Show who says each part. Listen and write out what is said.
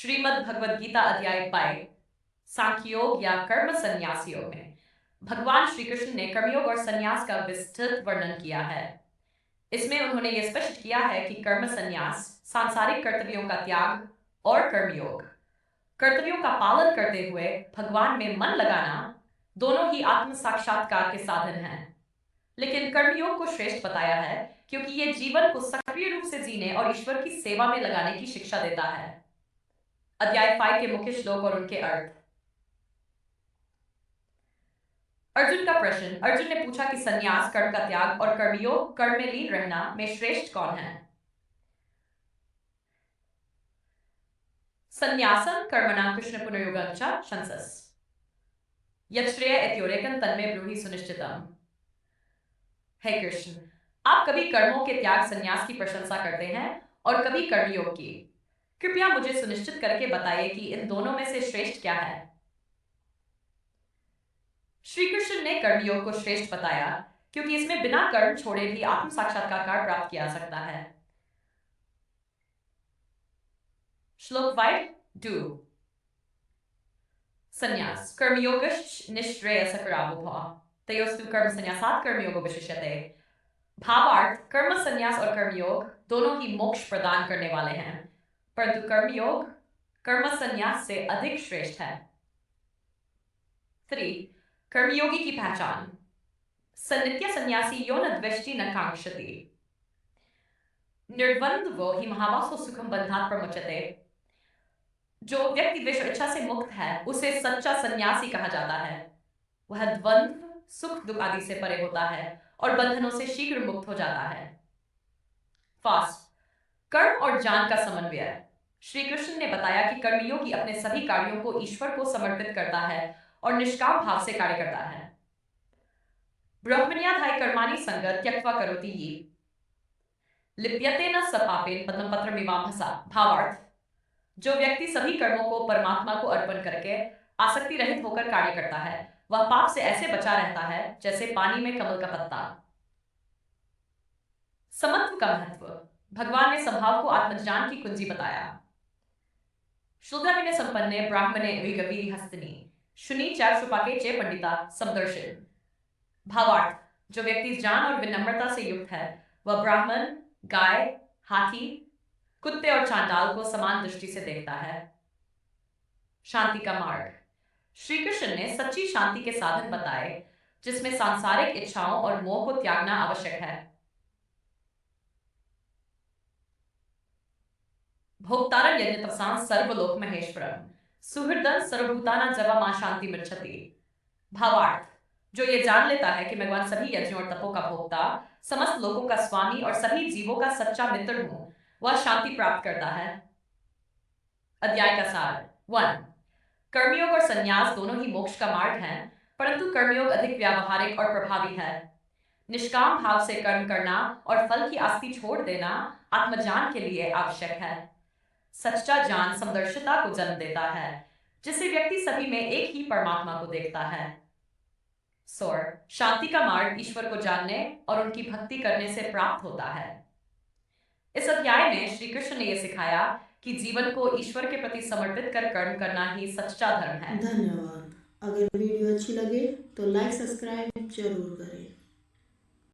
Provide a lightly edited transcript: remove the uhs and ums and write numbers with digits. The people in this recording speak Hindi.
Speaker 1: श्रीमद् भगवद गीता अध्याय 22 सांख्य योग या कर्म संन्यास योग में भगवान श्री कृष्ण ने कर्मयोग और संन्यास का विस्तृत वर्णन किया है। इसमें उन्होंने यह स्पष्ट किया है कि कर्म संन्यास सांसारिक कर्तव्यों का त्याग और कर्मयोग कर्तव्यों का पालन करते हुए भगवान में मन लगाना दोनों ही आत्म साक्षात्कार के साधन हैं। लेकिन कर्मयोग को श्रेष्ठ बताया है क्योंकि यह जीवन को सक्रिय रूप से जीने और ईश्वर की सेवा में लगाने की शिक्षा देता है। अध्याय 5 के मुख्य श्लोक और उनके अर्थ। अर्जुन का प्रश्न। अर्जुन ने पूछा कि संन्यास कर्म का त्याग और कर्मयोग कर्म में लीन रहना में श्रेष्ठ कौन है। संन्यासं कर्मणां कृष्ण पुनर्युगं च शंसस् यच्छ्रेय इत्योरेकं तन्मे ब्रूहि सुनिश्चितम्। हे कृष्ण, आप कभी कर्मों के त्याग संन्यास की प्रशंसा करते हैं और कभी कर्मयोग की। कृपया मुझे सुनिश्चित करके बताइए कि इन दोनों में से श्रेष्ठ क्या है। श्री कृष्ण ने कर्मयोग को श्रेष्ठ बताया क्योंकि इसमें बिना कर्म छोड़े भी आत्म साक्षात्कार प्राप्त किया जा सकता है। श्लोक 5:2 संन्यास कर्मयोगश्च निःश्रेयसकरावुभः तयोस्तु कर्म संन्यासात् कर्मयोगो विशिष्यते। भावार्थ, कर्म संन्यास और कर्मयोग दोनों ही मोक्ष प्रदान करने वाले हैं, परंतु कर्मयोग कर्म संन्यास से अधिक श्रेष्ठ है। 3. कर्मयोगी की पहचान। सन्नित्य सन्यासी यो न द्वेष्टि न कांक्षति निर्द्वंद्वो हि महावासो सुखम बंधात् प्रमुच्यते। जो व्यक्ति विषय इच्छा से मुक्त है उसे सच्चा सन्यासी कहा जाता है। वह द्वंद्व सुख दुख आदि से परे होता है और बंधनों से शीघ्र मुक्त हो जाता है। फास्ट कर्म और ज्ञान का समन्वय। श्री कृष्ण ने बताया कि कर्मयोगी अपने सभी कार्यों को ईश्वर को समर्पित करता है और निष्काम भाव से कार्य करता है। ब्रह्मण्याधाय कर्माणि संगः त्यक्त्वा करोति ये लिप्यते न स पापेन पद्मपत्रमिवाम्भसा। भावार्थ, जो व्यक्ति सभी कर्मों को परमात्मा को अर्पण करके आसक्ति रहित होकर कार्य करता है वह पाप से ऐसे बचा रहता है जैसे पानी में कमल का पत्ता। समत्व का महत्व। भगवान ने स्वभाव को आत्मज्ञान की कुंजी बताया। शुद्धाविने संपन्ने ब्राह्मणे विगवीरि हस्तिनी शुनि चारुपाके चे पंडिता समदर्शिन। भावार्थ, जो व्यक्ति ज्ञान और विनम्रता से युक्त है वह ब्राह्मण, गाय, हाथी, कुत्ते और चांडाल को समान दृष्टि से देखता है। शांति का मार्ग। श्री कृष्ण ने सच्ची शांति के साधन बताए जिसमें सांसारिक इच्छाओं और मोह को त्यागना आवश्यक है। भोक्तारं यज्ञतपसां सर्वलोक महेश्वरम सुहृदं सर्वभूतानां जवा शांति मृच्छति। भावार्थ, जो ये जान लेता है कि मैं भगवान सभी यज्ञों और तपों का भोक्ता, समस्त लोगों का स्वामी और सभी जीवों का सच्चा मित्र हूं, वह शांति प्राप्त करता है। अध्याय का सार। 1. कर्मयोग और संन्यास दोनों ही मोक्ष का मार्ग हैं, परंतु कर्मयोग अधिक व्यावहारिक और प्रभावी है। निष्काम भाव से कर्म करना और फल की आस्ति छोड़ देना आत्मज्ञान के लिए आवश्यक है। सच्चा ज्ञान समदर्शिता को जन्म देता है, जिससे व्यक्ति सभी में एक ही परमात्मा को देखता है। सोर शांति का मार्ग ईश्वर को जानने और उनकी भक्ति करने से प्राप्त होता है। इस अध्याय में श्री कृष्ण ने यह सिखाया कि जीवन को ईश्वर के प्रति समर्पित कर कर्म करना ही सच्चा धर्म है।
Speaker 2: धन्यवाद। अगर वीडियो अच्छी लगे तो लाइक सब्सक्राइब जरूर करें।